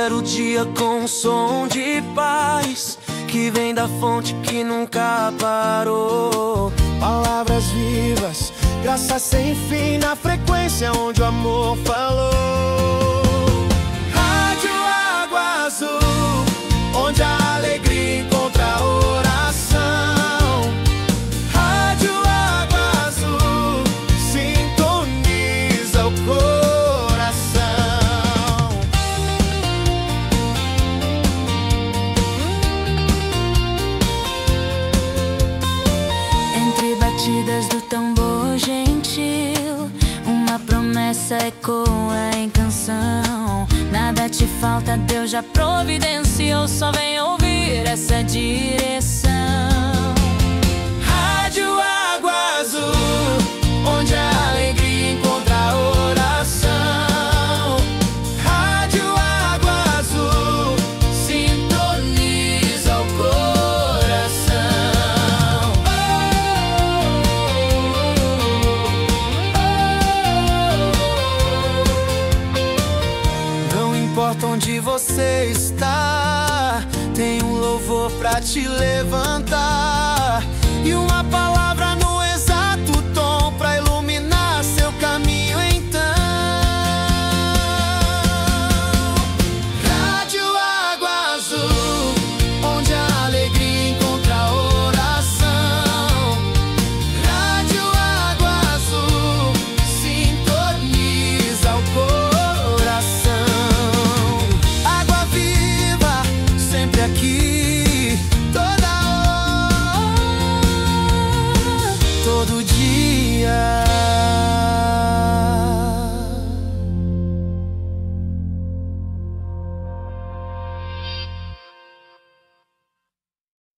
Começar o dia com um som de paz que vem da fonte que nunca parou. Palavras vivas, graça sem fim na frequência onde o amor falou. Rádio Água Azul, onde a alegria encontra a oração. Rádio Água Azul, sintoniza o coração. Entre batidas do tambor gentil, uma promessa ecoa em canção. Nada te falta, Deus já providenciou. Só vem ouvir essa direção. Rádio Água Azul, onde a alegria encontra a oração. Rádio Água Azul, sintoniza o coração. Não importa onde você está, tem um louvor pra te levantar e uma palavra